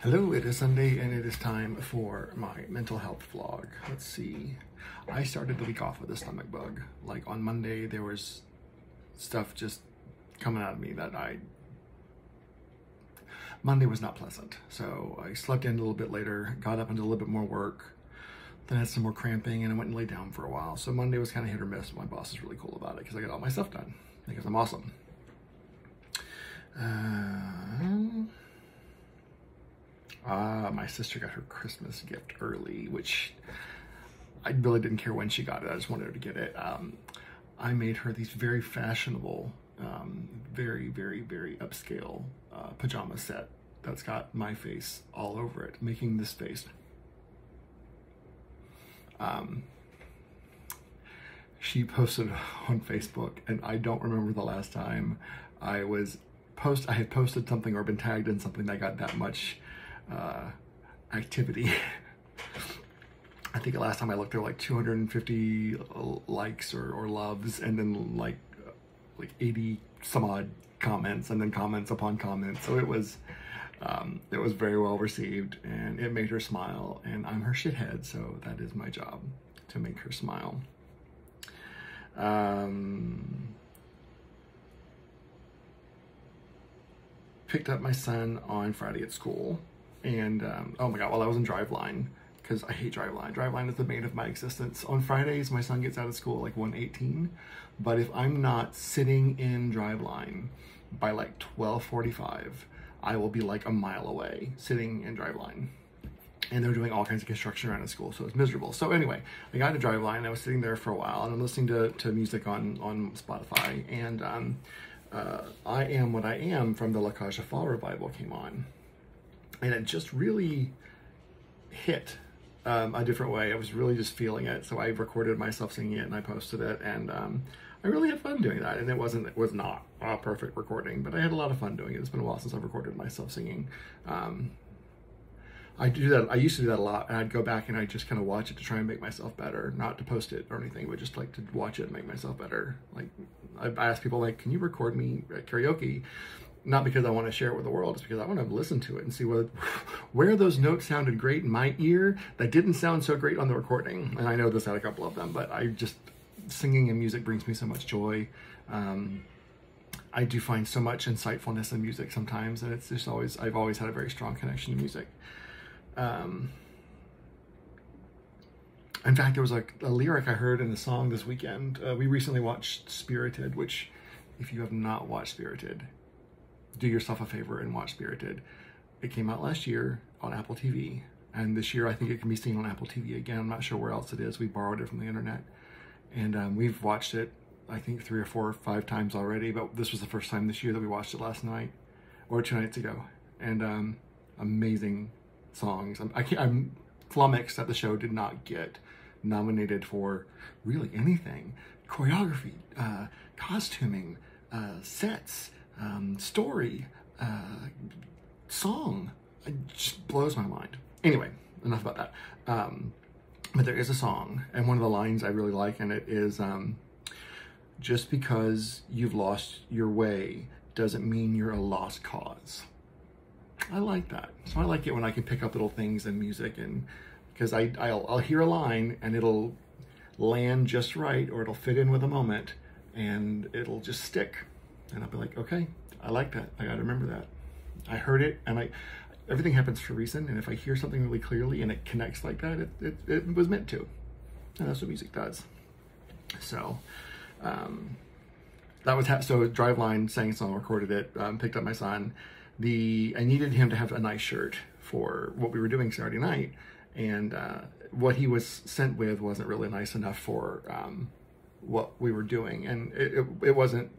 Hello, it is Sunday and it is time for my mental health vlog. Let's see. I started the week off with a stomach bug. Like on Monday, there was stuff just coming out of me that Monday was not pleasant. So I slept in a little bit later, got up and did a little bit more work, then had some more cramping and I went and laid down for a while. So Monday was kind of hit or miss. My boss is really cool about it because I got all my stuff done because I'm awesome. My sister got her Christmas gift early, which I really didn't care when she got it. I just wanted her to get it. I made her these very fashionable, very upscale pajama set that's got my face all over it, making this face. She posted on Facebook, and I don't remember the last time I had posted something or been tagged in something that got that much activity. I think the last time I looked, there were like 250 likes or loves, and then like 80 some odd comments, and then comments upon comments. So it was very well received, and it made her smile. And I'm her shithead, so that is my job, to make her smile. Picked up my son on Friday at school, and oh my god, while I was in Driveline, because I hate Driveline. Driveline is the bane of my existence. On Fridays, my son gets out of school at like 1:18, but if I'm not sitting in Driveline by like 12:45, I will be like a mile away sitting in Driveline. And they're doing all kinds of construction around the school, so it's miserable. So anyway, I got into Driveline, I was sitting there for a while, and I'm listening to music on Spotify, and I Am What I Am from the La Cage aux Folles revival came on. And it just really hit a different way. I was really just feeling it. So I recorded myself singing it and I posted it, and I really had fun doing that. And it was not a perfect recording, but I had a lot of fun doing it. It's been a while since I've recorded myself singing. I do that. I used to do that a lot, and I'd go back and I'd just kind of watch it to try and make myself better, not to post it or anything, but just like to watch it and make myself better. Like I ask people, like, can you record me at karaoke? Not because I want to share it with the world, it's because I want to listen to it and see where those notes sounded great in my ear that didn't sound so great on the recording. And I know this had a couple of them, but singing and music brings me so much joy. I do find so much insightfulness in music sometimes, and it's just I've always had a very strong connection to music. In fact, there was a lyric I heard in a song this weekend. We recently watched Spirited, which, if you have not watched Spirited, do yourself a favor and watch Spirited. It came out last year on Apple TV, and this year I think it can be seen on Apple TV again. I'm not sure where else it is. We borrowed it from the internet, and we've watched it I think 3 or 4 or 5 times already, but this was the first time this year that we watched it last night, or 2 nights ago. And amazing songs. I'm flummoxed that the show did not get nominated for really anything. Choreography, costuming, sets, story, song. It just blows my mind. Anyway, enough about that. But there is a song, and one of the lines I really like, and it is, just because you've lost your way doesn't mean you're a lost cause. I like that. So I like it when I can pick up little things in music, and because I'll hear a line and it'll land just right, or it'll fit in with a moment, and it'll just stick. And I'll be like, okay, I like that. I gotta remember that. I heard it, and everything happens for a reason, and if I hear something really clearly and it connects like that, it was meant to. And that's what music does. So, that was so Driveline sang a song, recorded it, picked up my son. I needed him to have a nice shirt for what we were doing Saturday night, and what he was sent with wasn't really nice enough for what we were doing, and it wasn't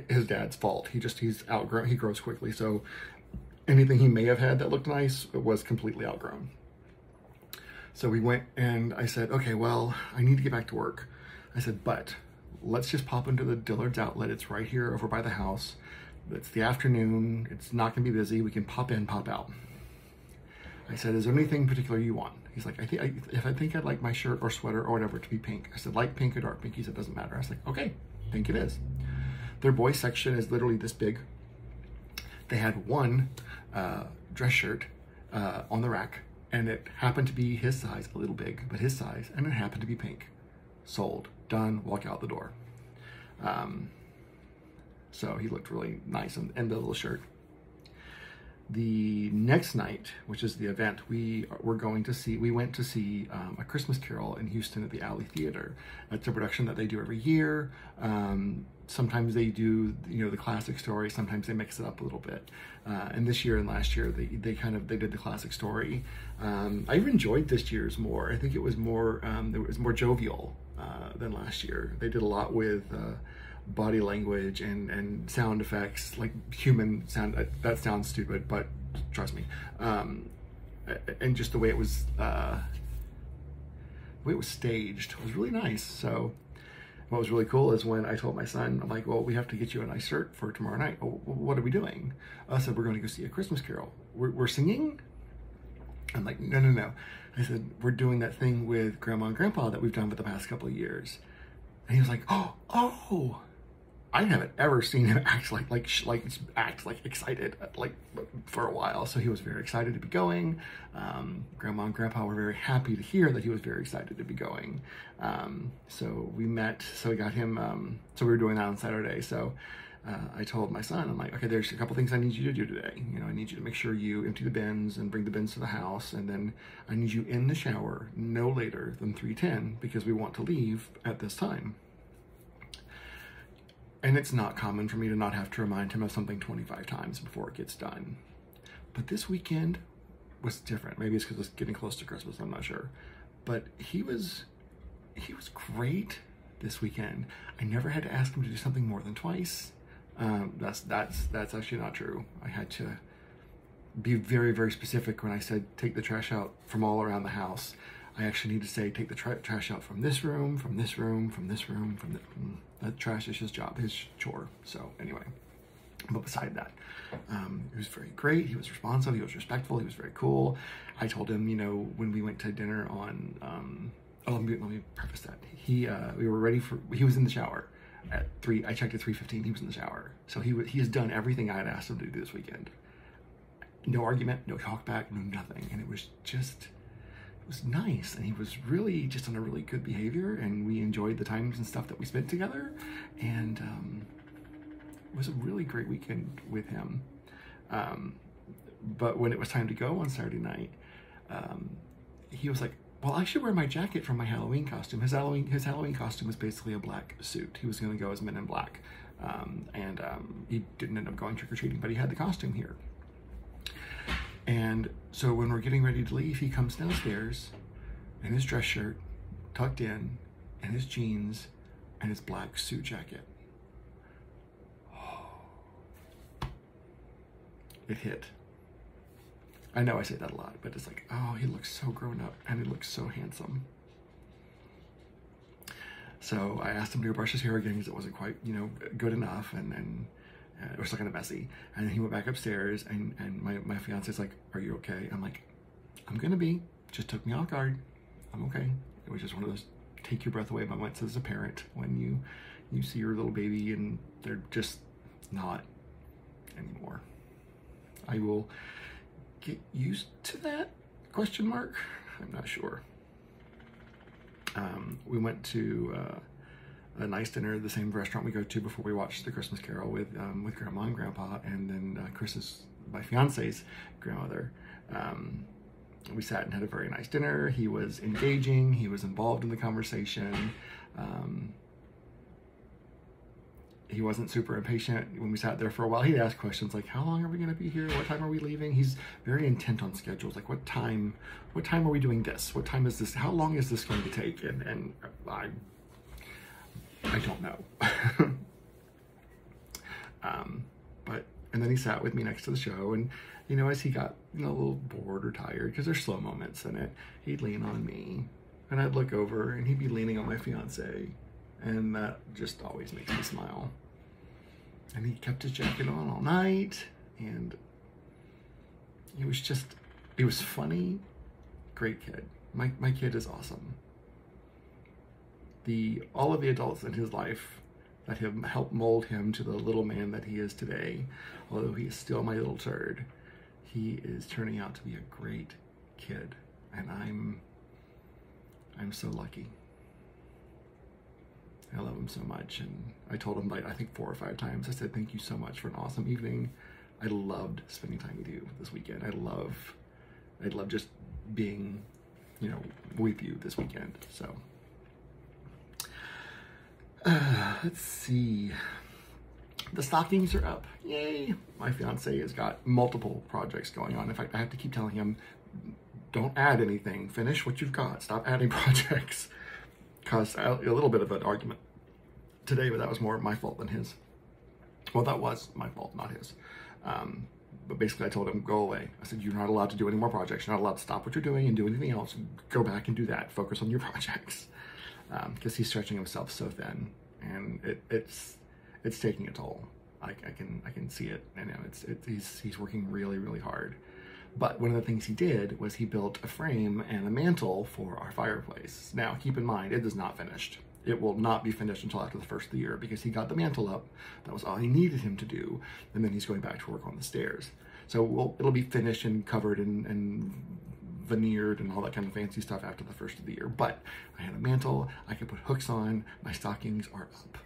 his dad's fault. He's outgrown. He grows quickly, so anything he may have had that looked nice was completely outgrown. So we went, and I said, okay, well, I need to get back to work. I said, but let's just pop into the Dillard's outlet. It's right here over by the house. It's the afternoon. It's not gonna be busy. We can pop in, pop out. I said, is there anything particular you want? He's like, I think I'd like my shirt or sweater or whatever to be pink. I said, light pink or dark pink? He said, doesn't matter. I was like, okay, pink it is. Their boys section is literally this big. They had one dress shirt on the rack, and it happened to be his size, a little big, but his size, and it happened to be pink. Sold, done, walk out the door. So he looked really nice in the little shirt. The next night, which is the event, we went to see A Christmas Carol in Houston at the Alley Theater. It's a production that they do every year. Sometimes they do, the classic story. Sometimes they mix it up a little bit. And this year and last year, they did the classic story. I even enjoyed this year's more. I think it was more jovial than last year. They did a lot with body language and sound effects, like human sound. That sounds stupid, but trust me. And just the way it was staged was really nice. So what was really cool is when I told my son, I'm like, well, we have to get you a nice shirt for tomorrow night. Oh, what are we doing? I said, we're going to go see A Christmas Carol. We're singing? I'm like, no. I said, we're doing that thing with Grandma and Grandpa that we've done for the past couple of years. And he was like, oh. I haven't ever seen him act like excited for a while. So he was very excited to be going. Grandma and Grandpa were very happy to hear that he was very excited to be going. So we met. So we got him. So we were doing that on Saturday. So I told my son, I'm like, okay, there's a couple things I need you to do today. I need you to make sure you empty the bins and bring the bins to the house, and then I need you in the shower no later than 3:10 because we want to leave at this time. And it's not common for me to not have to remind him of something 25 times before it gets done. But this weekend was different. Maybe it's because it's getting close to Christmas, I'm not sure. But he was great this weekend. I never had to ask him to do something more than twice. That's actually not true. I had to be very, very specific when I said take the trash out from all around the house. I actually need to say, take the trash out from this room, from this room, from this room, that trash is his job, his chore. So anyway, but beside that, it was very great. He was responsive, he was respectful, he was very cool. I told him, when we went to dinner on, let me preface that. He was in the shower at 3, I checked at 3:15, he was in the shower. So he has done everything I had asked him to do this weekend. No argument, no talk back, no nothing. And it was nice, and he was really just on a really good behavior, and we enjoyed the times and stuff that we spent together, and it was a really great weekend with him. But when it was time to go on Saturday night, he was like, well, I should wear my jacket from my Halloween costume. His Halloween costume was basically a black suit. He was going to go as Men in Black, and he didn't end up going trick-or-treating, but he had the costume here. And so when we're getting ready to leave, he comes downstairs in his dress shirt, tucked in, and his jeans, and his black suit jacket. Oh. It hit. I know I say that a lot, but it's like, oh, he looks so grown up, and he looks so handsome. So I asked him to brush his hair again because it wasn't quite, good enough, and it was kind of messy. And he went back upstairs, and my fiance's like, are you okay? I'm like, I'm gonna be. Just took me off guard. I'm okay. It was just one of those take your breath away moments as a parent when you see your little baby and they're just not anymore. I will get used to that, ? I'm not sure. We went to a nice dinner at the same restaurant we go to before we watch The Christmas Carol with Grandma and Grandpa, and then Chris's, my fiance's grandmother. We sat and had a very nice dinner. He was engaging. He was involved in the conversation. He wasn't super impatient when we sat there for a while. He'd ask questions like, how long are we going to be here? What time are we leaving? He's very intent on schedules. Like, what time are we doing this? What time is this? How long is this going to take? And I don't know. And then he sat with me next to the show, and as he got a little bored or tired, because there's slow moments in it, he'd lean on me, and I'd look over, and he'd be leaning on my fiance, and that just always makes me smile. And he kept his jacket on all night, and he was funny, great kid. My kid is awesome. All of the adults in his life that have helped mold him to the little man that he is today, although he is still my little turd, he is turning out to be a great kid, and I'm so lucky. I love him so much, and I told him like I think 4 or 5 times. I said, thank you so much for an awesome evening. I loved spending time with you this weekend. I love just being, you know, with you this weekend. So let's see. The stockings are up. Yay! My fiance has got multiple projects going on. In fact, I have to keep telling him, don't add anything. Finish what you've got. Stop adding projects. Caused a little bit of an argument today, but that was more my fault than his. Well, that was my fault, not his. But basically I told him, go away. I said, you're not allowed to do any more projects. You're not allowed to stop what you're doing and do anything else. Go back and do that. Focus on your projects. Because he's stretching himself so thin, and it's taking a toll. I can see it, and he's working really, really hard. But one of the things he did was he built a frame and a mantle for our fireplace. Now, keep in mind, it is not finished. It will not be finished until after the first of the year, because he got the mantle up. That was all he needed him to do. And then he's going back to work on the stairs. So it'll be finished and covered and veneered and all that kind of fancy stuff after the first of the year. But I had a mantle, I could put hooks on, my stockings are up.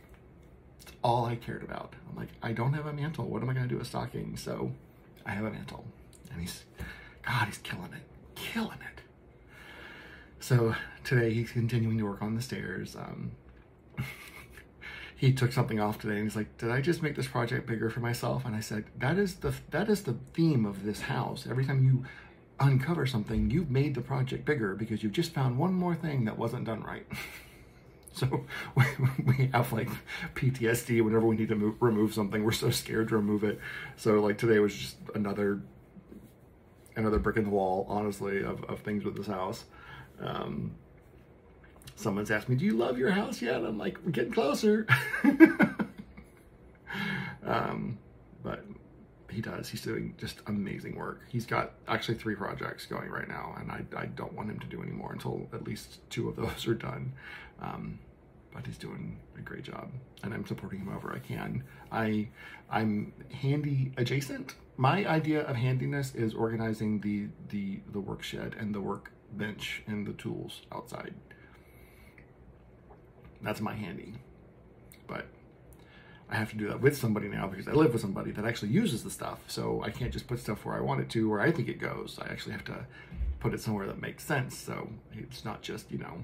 It's all I cared about. I'm like, I don't have a mantle. What am I gonna do with stockings? So I have a mantle. And he's killing it, killing it. So today he's continuing to work on the stairs. He took something off today and he's like, did I just make this project bigger for myself? And I said, that is the theme of this house. Every time you uncover something, you've made the project bigger because you've just found one more thing that wasn't done right. So we have like PTSD whenever we need to remove something. We're so scared to remove it. So like today was just another brick in the wall, honestly, of things with this house. Someone's asked me, do you love your house yet? I'm like, we're getting closer. But he does. He's doing just amazing work. He's got actually 3 projects going right now, and I don't want him to do any more until at least 2 of those are done. But he's doing a great job, and I'm supporting him wherever I can. I'm handy adjacent. My idea of handiness is organizing the work shed and the workbench and the tools outside. That's my handy. But I have to do that with somebody now because I live with somebody that actually uses the stuff. So I can't just put stuff where I want it to, where I think it goes. I actually have to put it somewhere that makes sense. So it's not just, you know,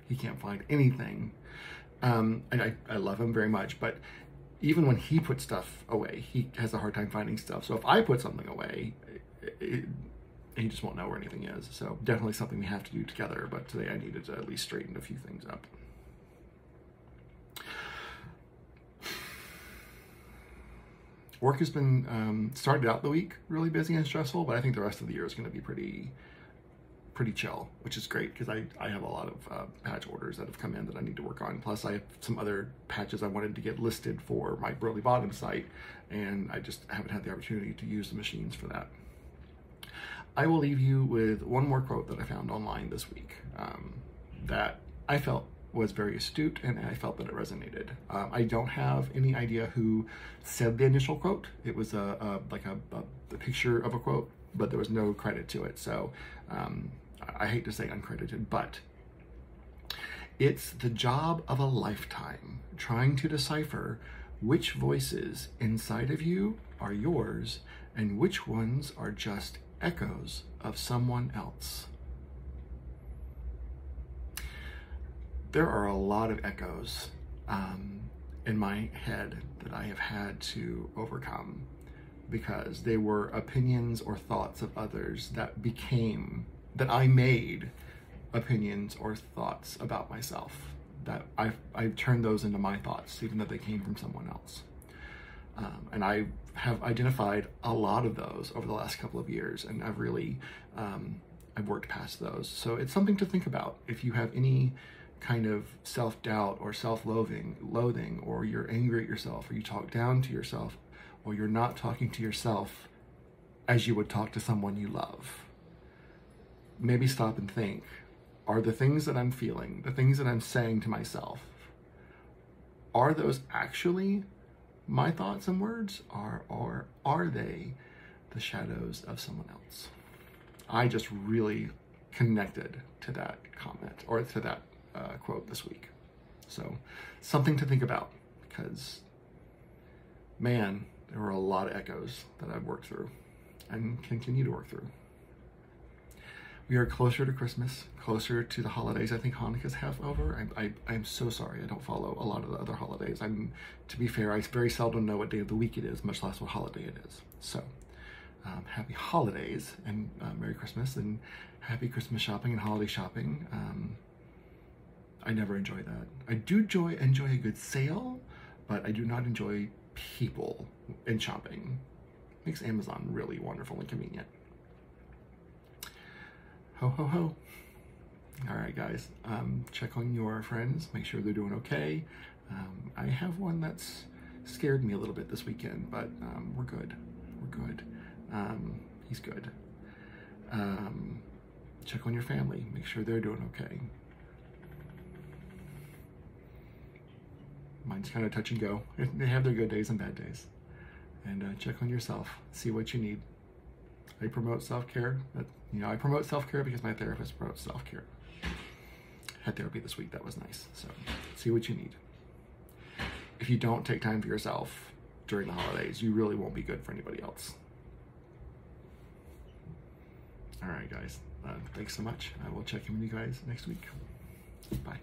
he can't find anything. And I love him very much, but even when he puts stuff away, he has a hard time finding stuff. So if I put something away, he just won't know where anything is. So definitely something we have to do together, but today I needed to at least straighten a few things up. Work has been, started out the week really busy and stressful, but I think the rest of the year is going to be pretty chill, which is great because I have a lot of patch orders that have come in that I need to work on. Plus I have some other patches I wanted to get listed for my Burley Bottom site, and I just haven't had the opportunity to use the machines for that. I will leave you with one more quote that I found online this week that I felt was very astute, and I felt that it resonated. I don't have any idea who said the initial quote. It was like a picture of a quote, but there was no credit to it. So I hate to say uncredited, but it's the job of a lifetime trying to decipher which voices inside of you are yours and which ones are just echoes of someone else. There are a lot of echoes in my head that I have had to overcome because they were opinions or thoughts of others that I made opinions or thoughts about myself, that I've turned those into my thoughts, even though they came from someone else. And I have identified a lot of those over the last couple of years, and I've really, I've worked past those. So it's something to think about. If you have any kind of self-doubt or self-loathing, or you're angry at yourself, or you talk down to yourself, or you're not talking to yourself as you would talk to someone you love, maybe stop and think, are the things that I'm feeling, the things that I'm saying to myself, are those actually my thoughts and words, or are they the shadows of someone else. I just really connected to that comment, or to that quote this week. So something to think about, because man, there were a lot of echoes that I've worked through and continue to work through. We are closer to Christmas, closer to the holidays. I think Hanukkah's half over. I'm so sorry. I don't follow a lot of the other holidays. To be fair, I very seldom know what day of the week it is, much less what holiday it is. So happy holidays and Merry Christmas, and happy Christmas shopping and holiday shopping. I never enjoy that. I do enjoy a good sale, but I do not enjoy people in shopping. Makes Amazon really wonderful and convenient. Ho, ho, ho. All right, guys, check on your friends, make sure they're doing okay. I have one that's scared me a little bit this weekend, but we're good. We're good. He's good. Check on your family, make sure they're doing okay. Mine's kind of touch and go. They have their good days and bad days. And check on yourself, see what you need. I promote self-care. I promote self-care because my therapist promotes self-care. Had therapy this week, that was nice. So see what you need. If you don't take time for yourself during the holidays, you really won't be good for anybody else. All right, guys, thanks so much. I will check in with you guys next week. Bye.